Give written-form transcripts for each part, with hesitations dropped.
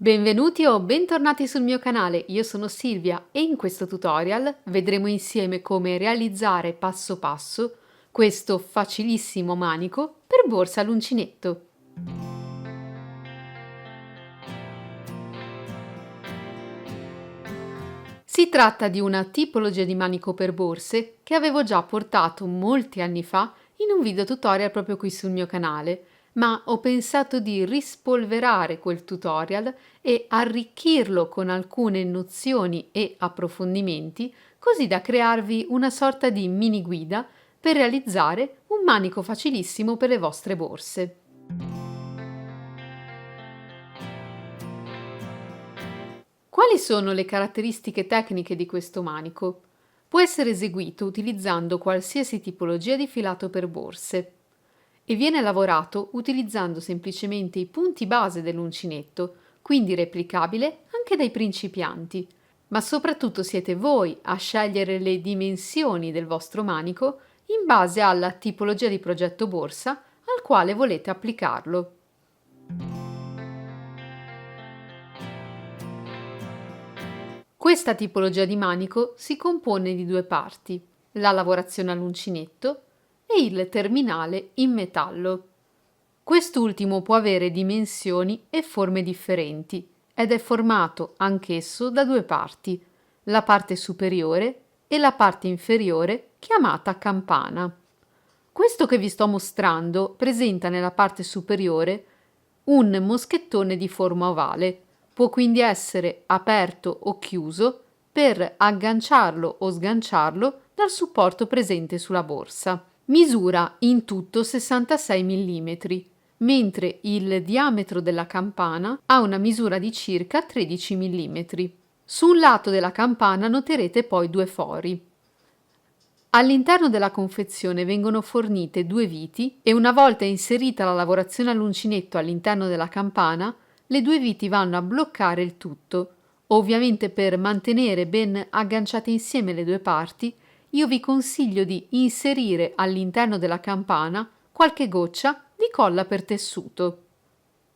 Benvenuti o bentornati sul mio canale, io sono Silvia e in questo tutorial vedremo insieme come realizzare passo passo questo facilissimo manico per borsa all'uncinetto. Si tratta di una tipologia di manico per borse che avevo già portato molti anni fa in un video tutorial proprio qui sul mio canale, ma ho pensato di rispolverare quel tutorial e arricchirlo con alcune nozioni e approfondimenti, così da crearvi una sorta di mini guida per realizzare un manico facilissimo per le vostre borse. Quali sono le caratteristiche tecniche di questo manico? Può essere eseguito utilizzando qualsiasi tipologia di filato per borse e viene lavorato utilizzando semplicemente i punti base dell'uncinetto, quindi replicabile anche dai principianti. Ma soprattutto siete voi a scegliere le dimensioni del vostro manico in base alla tipologia di progetto borsa al quale volete applicarlo. Questa tipologia di manico si compone di due parti, la lavorazione all'uncinetto e il terminale in metallo. Quest'ultimo può avere dimensioni e forme differenti ed è formato anch'esso da due parti, la parte superiore e la parte inferiore chiamata campana. Questo che vi sto mostrando presenta nella parte superiore un moschettone di forma ovale. Può quindi essere aperto o chiuso per agganciarlo o sganciarlo dal supporto presente sulla borsa. Misura in tutto 66 mm, mentre il diametro della campana ha una misura di circa 13 mm. Su un lato della campana noterete poi due fori. All'interno della confezione vengono fornite due viti e una volta inserita la lavorazione all'uncinetto all'interno della campana, le due viti vanno a bloccare il tutto. Ovviamente per mantenere ben agganciate insieme le due parti, io vi consiglio di inserire all'interno della campana qualche goccia di colla per tessuto.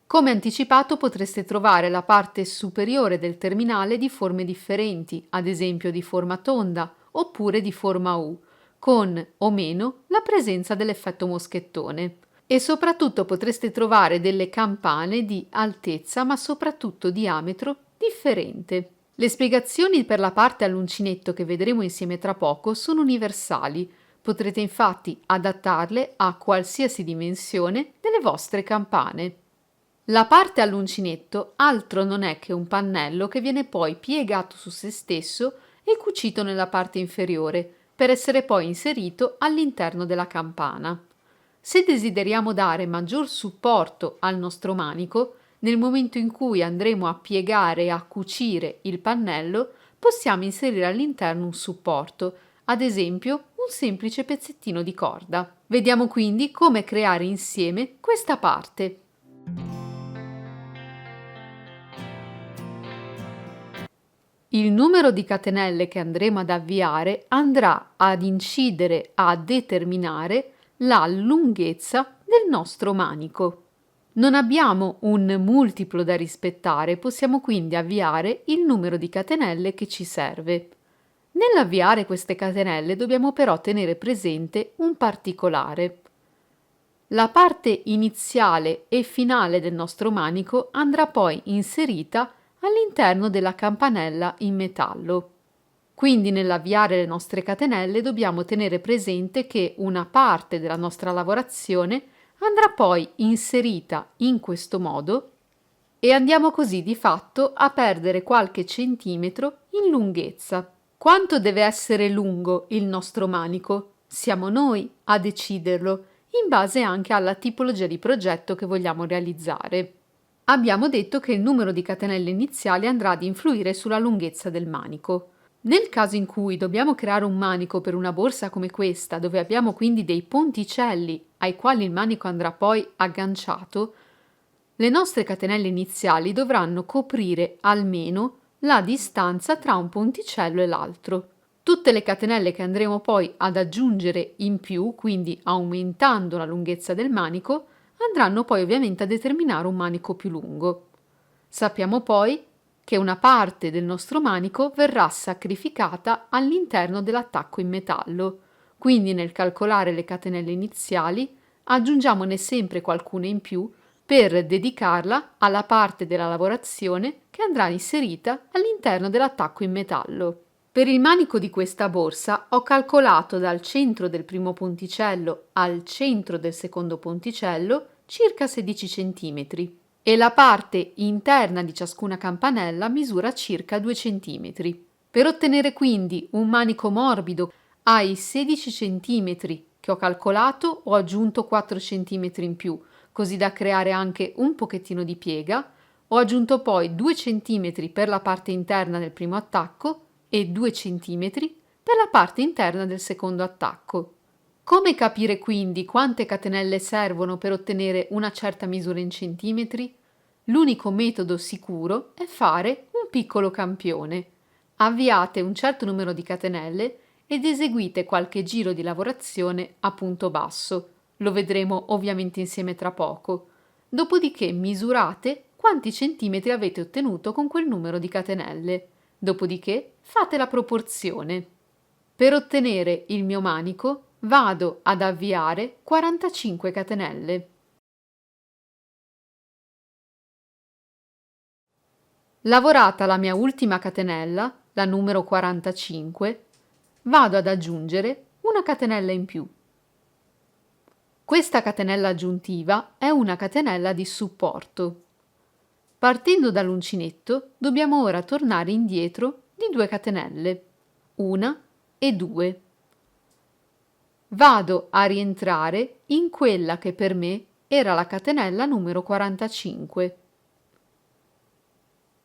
Come anticipato potreste trovare la parte superiore del terminale di forme differenti, ad esempio di forma tonda oppure di forma U, con o meno la presenza dell'effetto moschettone. E soprattutto potreste trovare delle campane di altezza ma soprattutto diametro differente. Le spiegazioni per la parte all'uncinetto che vedremo insieme tra poco sono universali. Potrete infatti adattarle a qualsiasi dimensione delle vostre campane. La parte all'uncinetto altro non è che un pannello che viene poi piegato su se stesso e cucito nella parte inferiore per essere poi inserito all'interno della campana. Se desideriamo dare maggior supporto al nostro manico, nel momento in cui andremo a piegare e a cucire il pannello, possiamo inserire all'interno un supporto, ad esempio un semplice pezzettino di corda. Vediamo quindi come creare insieme questa parte. Il numero di catenelle che andremo ad avviare andrà ad incidere a determinare la lunghezza del nostro manico. Non abbiamo un multiplo da rispettare, possiamo quindi avviare il numero di catenelle che ci serve. Nell'avviare queste catenelle dobbiamo però tenere presente un particolare. La parte iniziale e finale del nostro manico andrà poi inserita all'interno della campanella in metallo. Quindi nell'avviare le nostre catenelle dobbiamo tenere presente che una parte della nostra lavorazione andrà poi inserita in questo modo e andiamo così di fatto a perdere qualche centimetro in lunghezza. Quanto deve essere lungo il nostro manico? Siamo noi a deciderlo, in base anche alla tipologia di progetto che vogliamo realizzare. Abbiamo detto che il numero di catenelle iniziali andrà ad influire sulla lunghezza del manico. Nel caso in cui dobbiamo creare un manico per una borsa come questa, dove abbiamo quindi dei ponticelli ai quali il manico andrà poi agganciato, le nostre catenelle iniziali dovranno coprire almeno la distanza tra un ponticello e l'altro. Tutte le catenelle che andremo poi ad aggiungere in più, quindi aumentando la lunghezza del manico, andranno poi ovviamente a determinare un manico più lungo. Sappiamo poi che una parte del nostro manico verrà sacrificata all'interno dell'attacco in metallo, quindi nel calcolare le catenelle iniziali aggiungiamone sempre qualcuna in più per dedicarla alla parte della lavorazione che andrà inserita all'interno dell'attacco in metallo. Per il manico di questa borsa ho calcolato dal centro del primo ponticello al centro del secondo ponticello circa 16 cm e la parte interna di ciascuna campanella misura circa 2 cm. Per ottenere quindi un manico morbido ai 16 cm che ho calcolato ho aggiunto 4 cm in più, così da creare anche un pochettino di piega. Ho aggiunto poi 2 cm per la parte interna del primo attacco e 2 cm per la parte interna del secondo attacco. Come capire quindi quante catenelle servono per ottenere una certa misura in centimetri? L'unico metodo sicuro è fare un piccolo campione. Avviate un certo numero di catenelle ed eseguite qualche giro di lavorazione a punto basso. Lo vedremo ovviamente insieme tra poco. Dopodiché misurate quanti centimetri avete ottenuto con quel numero di catenelle. Dopodiché fate la proporzione. Per ottenere il mio manico vado ad avviare 45 catenelle. Lavorata la mia ultima catenella, la numero 45, vado ad aggiungere una catenella in più. Questa catenella aggiuntiva è una catenella di supporto. Partendo dall'uncinetto dobbiamo ora tornare indietro di 2 catenelle, 1 e 2. Vado a rientrare in quella che per me era la catenella numero 45.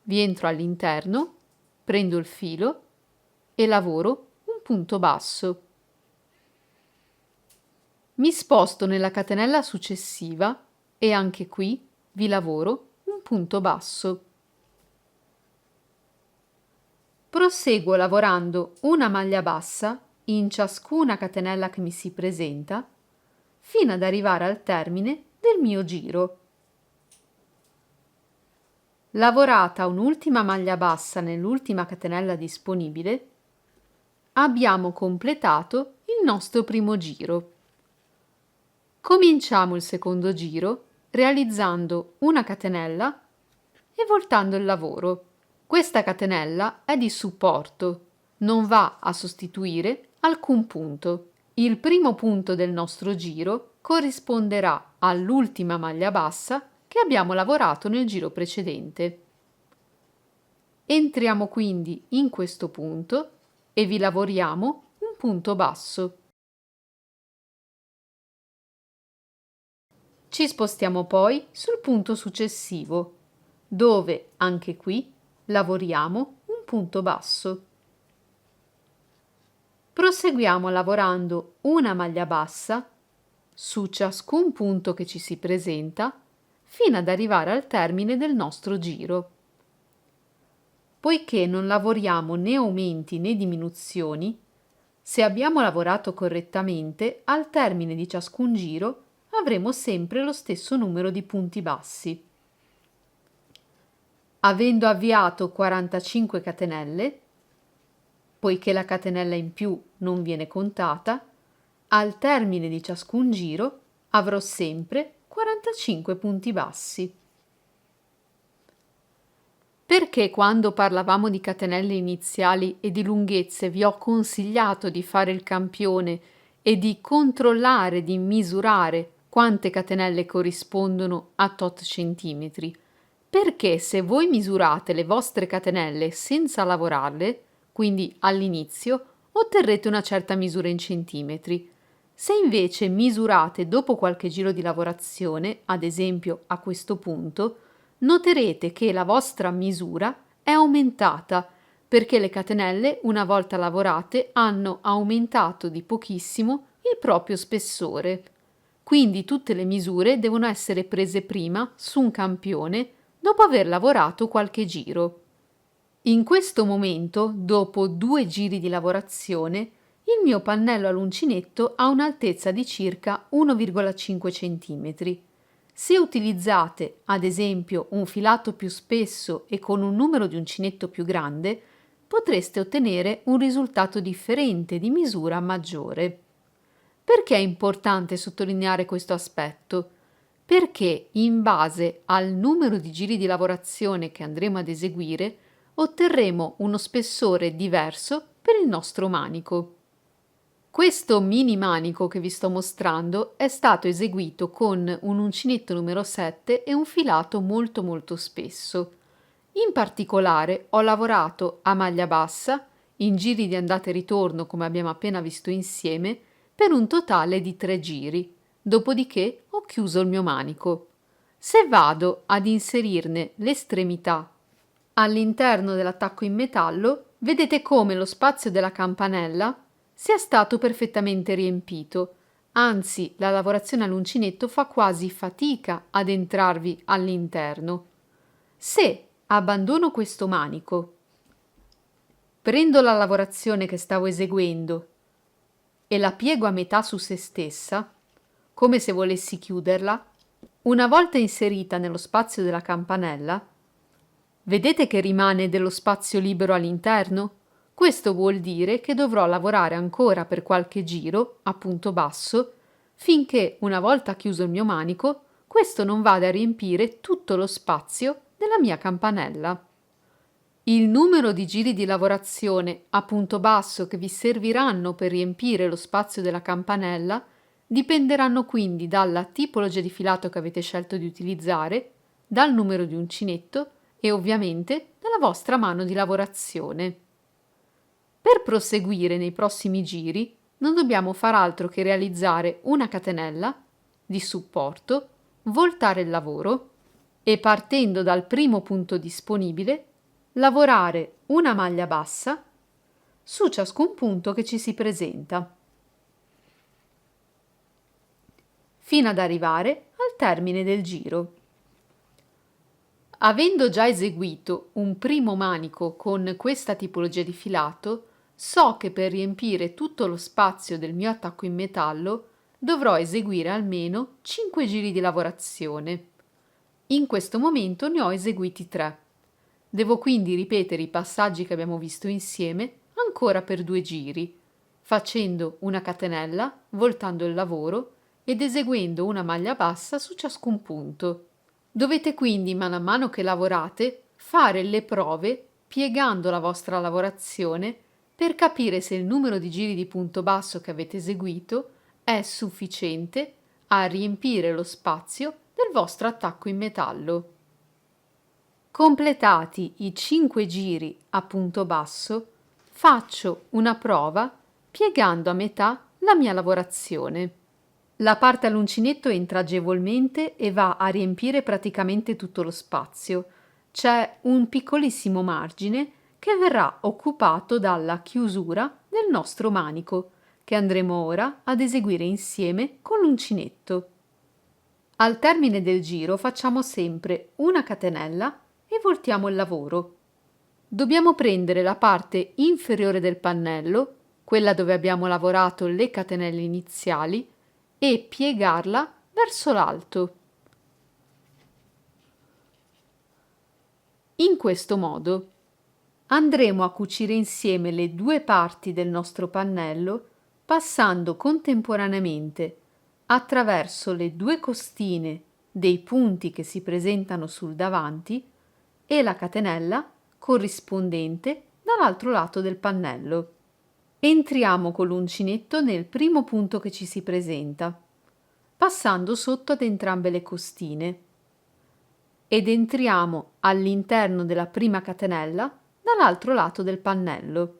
Vi entro all'interno, prendo il filo e lavoro un punto basso. Mi sposto nella catenella successiva e anche qui vi lavoro un punto basso. Proseguo lavorando una maglia bassa in ciascuna catenella che mi si presenta fino ad arrivare al termine del mio giro. Lavorata un'ultima maglia bassa nell'ultima catenella disponibile, abbiamo completato il nostro primo giro. Cominciamo il secondo giro realizzando una catenella e voltando il lavoro. Questa catenella è di supporto, non va a sostituire alcun punto. Il primo punto del nostro giro corrisponderà all'ultima maglia bassa che abbiamo lavorato nel giro precedente. Entriamo quindi in questo punto e vi lavoriamo un punto basso. Ci spostiamo poi sul punto successivo, dove anche qui lavoriamo un punto basso. Proseguiamo lavorando una maglia bassa su ciascun punto che ci si presenta fino ad arrivare al termine del nostro giro. Poiché non lavoriamo né aumenti né diminuzioni, se abbiamo lavorato correttamente, al termine di ciascun giro avremo sempre lo stesso numero di punti bassi. Avendo avviato 45 catenelle, poiché la catenella in più non viene contata, al termine di ciascun giro avrò sempre 45 punti bassi. Perché quando parlavamo di catenelle iniziali e di lunghezze vi ho consigliato di fare il campione e di controllare, di misurare quante catenelle corrispondono a tot centimetri? Perché se voi misurate le vostre catenelle senza lavorarle, quindi all'inizio, otterrete una certa misura in centimetri. Se invece misurate dopo qualche giro di lavorazione, ad esempio a questo punto, noterete che la vostra misura è aumentata perché le catenelle, una volta lavorate, hanno aumentato di pochissimo il proprio spessore. Quindi tutte le misure devono essere prese prima su un campione dopo aver lavorato qualche giro. In questo momento, dopo 2 giri di lavorazione, il mio pannello all'uncinetto ha un'altezza di circa 1,5 cm. Se utilizzate, ad esempio, un filato più spesso e con un numero di uncinetto più grande, potreste ottenere un risultato differente di misura maggiore. Perché è importante sottolineare questo aspetto? Perché in base al numero di giri di lavorazione che andremo ad eseguire, otterremo uno spessore diverso per il nostro manico. Questo mini manico che vi sto mostrando è stato eseguito con un uncinetto numero 7 e un filato molto spesso. In particolare ho lavorato a maglia bassa, in giri di andata e ritorno come abbiamo appena visto insieme, per un totale di 3 giri, dopodiché ho chiuso il mio manico. Se vado ad inserirne l'estremità all'interno dell'attacco in metallo, vedete come lo spazio della campanella sia stato perfettamente riempito, anzi la lavorazione all'uncinetto fa quasi fatica ad entrarvi all'interno. Se abbandono questo manico, prendo la lavorazione che stavo eseguendo e la piego a metà su se stessa, come se volessi chiuderla, una volta inserita nello spazio della campanella, vedete che rimane dello spazio libero all'interno? Questo vuol dire che dovrò lavorare ancora per qualche giro, a punto basso, finché, una volta chiuso il mio manico, questo non vada a riempire tutto lo spazio della mia campanella. Il numero di giri di lavorazione a punto basso che vi serviranno per riempire lo spazio della campanella dipenderanno quindi dalla tipologia di filato che avete scelto di utilizzare, dal numero di uncinetto e ovviamente dalla vostra mano di lavorazione. Per proseguire nei prossimi giri non dobbiamo far altro che realizzare una catenella di supporto, voltare il lavoro e partendo dal primo punto disponibile lavorare una maglia bassa su ciascun punto che ci si presenta, fino ad arrivare al termine del giro. Avendo già eseguito un primo manico con questa tipologia di filato, so che per riempire tutto lo spazio del mio attacco in metallo dovrò eseguire almeno 5 giri di lavorazione. In questo momento ne ho eseguiti 3. Devo quindi ripetere i passaggi che abbiamo visto insieme ancora per 2 giri, facendo una catenella, voltando il lavoro ed eseguendo una maglia bassa su ciascun punto. Dovete quindi, man mano che lavorate, fare le prove piegando la vostra lavorazione per capire se il numero di giri di punto basso che avete eseguito è sufficiente a riempire lo spazio del vostro attacco in metallo. Completati i 5 giri a punto basso, faccio una prova piegando a metà la mia lavorazione. La parte all'uncinetto entra agevolmente e va a riempire praticamente tutto lo spazio. C'è un piccolissimo margine che verrà occupato dalla chiusura del nostro manico, che andremo ora ad eseguire insieme con l'uncinetto. Al termine del giro facciamo sempre una catenella e voltiamo il lavoro. Dobbiamo prendere la parte inferiore del pannello, quella dove abbiamo lavorato le catenelle iniziali, e piegarla verso l'alto. In questo modo andremo a cucire insieme le due parti del nostro pannello passando contemporaneamente attraverso le due costine dei punti che si presentano sul davanti e la catenella corrispondente dall'altro lato del pannello. Entriamo con l'uncinetto nel primo punto che ci si presenta, passando sotto ad entrambe le costine, ed entriamo all'interno della prima catenella dall'altro lato del pannello.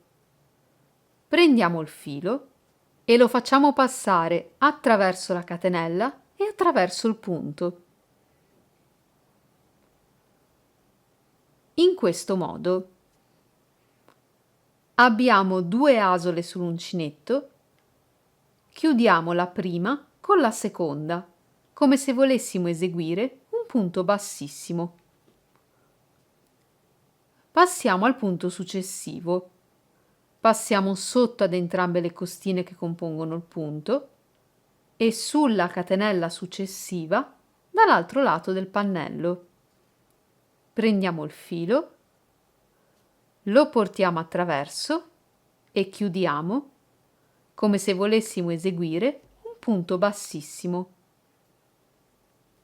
Prendiamo il filo e lo facciamo passare attraverso la catenella e attraverso il punto. In questo modo abbiamo due asole sull'uncinetto, chiudiamo la prima con la seconda, come se volessimo eseguire un punto bassissimo. Passiamo al punto successivo. Passiamo sotto ad entrambe le costine che compongono il punto e sulla catenella successiva dall'altro lato del pannello. Prendiamo il filo, lo portiamo attraverso e chiudiamo come se volessimo eseguire un punto bassissimo.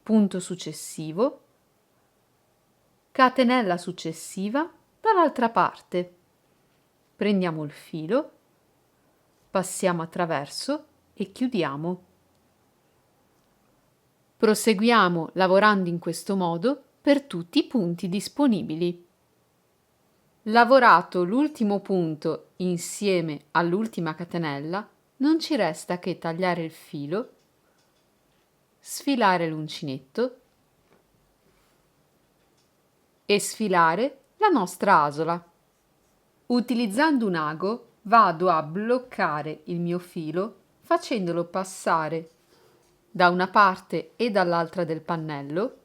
Punto successivo, catenella successiva dall'altra parte. Prendiamo il filo, passiamo attraverso e chiudiamo. Proseguiamo lavorando in questo modo per tutti i punti disponibili. Lavorato l'ultimo punto insieme all'ultima catenella, non ci resta che tagliare il filo, sfilare l'uncinetto e sfilare la nostra asola. Utilizzando un ago vado a bloccare il mio filo facendolo passare da una parte e dall'altra del pannello.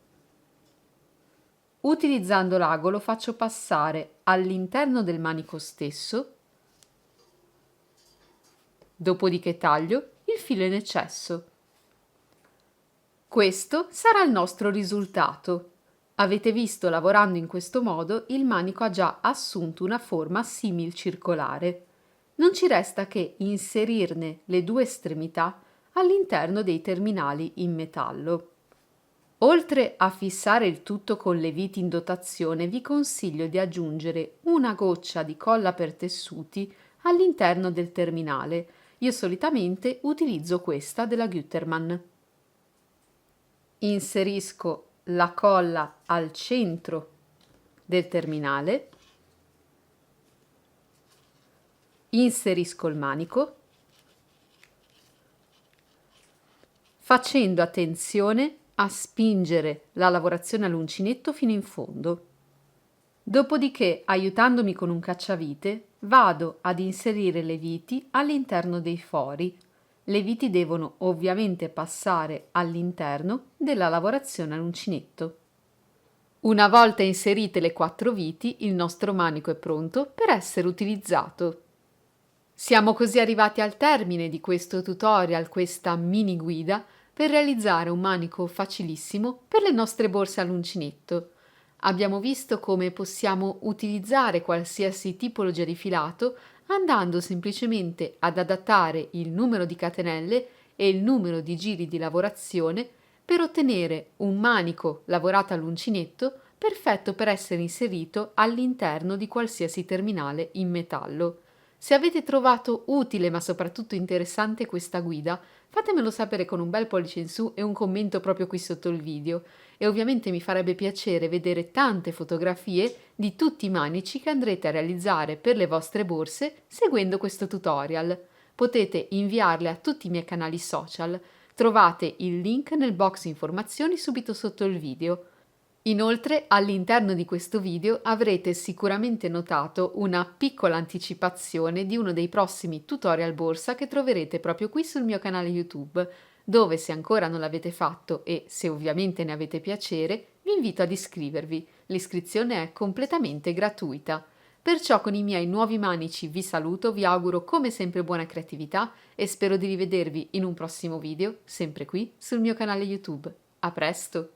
Utilizzando l'ago lo faccio passare all'interno del manico stesso, dopodiché taglio il filo in eccesso. Questo sarà il nostro risultato. Avete visto, lavorando in questo modo, il manico ha già assunto una forma simil-circolare. Non ci resta che inserirne le due estremità all'interno dei terminali in metallo. Oltre a fissare il tutto con le viti in dotazione, vi consiglio di aggiungere una goccia di colla per tessuti all'interno del terminale. Io solitamente utilizzo questa della Gütermann. Inserisco la colla al centro del terminale, inserisco il manico, facendo attenzione a spingere la lavorazione all'uncinetto fino in fondo. Dopodiché, aiutandomi con un cacciavite, vado ad inserire le viti all'interno dei fori. Le viti devono ovviamente passare all'interno della lavorazione all'uncinetto. Una volta inserite le 4 viti, il nostro manico è pronto per essere utilizzato. Siamo così arrivati al termine di questo tutorial, questa mini guida per realizzare un manico facilissimo per le nostre borse all'uncinetto. Abbiamo visto come possiamo utilizzare qualsiasi tipologia di filato andando semplicemente ad adattare il numero di catenelle e il numero di giri di lavorazione per ottenere un manico lavorato all'uncinetto perfetto per essere inserito all'interno di qualsiasi terminale in metallo. Se avete trovato utile ma soprattutto interessante questa guida, fatemelo sapere con un bel pollice in su e un commento proprio qui sotto il video. E ovviamente mi farebbe piacere vedere tante fotografie di tutti i manici che andrete a realizzare per le vostre borse seguendo questo tutorial. Potete inviarle a tutti i miei canali social. Trovate il link nel box informazioni subito sotto il video. Inoltre, all'interno di questo video avrete sicuramente notato una piccola anticipazione di uno dei prossimi tutorial borsa che troverete proprio qui sul mio canale YouTube, dove, se ancora non l'avete fatto e se ovviamente ne avete piacere, vi invito ad iscrivervi. L'iscrizione è completamente gratuita. Perciò con i miei nuovi manici vi saluto, vi auguro come sempre buona creatività e spero di rivedervi in un prossimo video, sempre qui sul mio canale YouTube. A presto!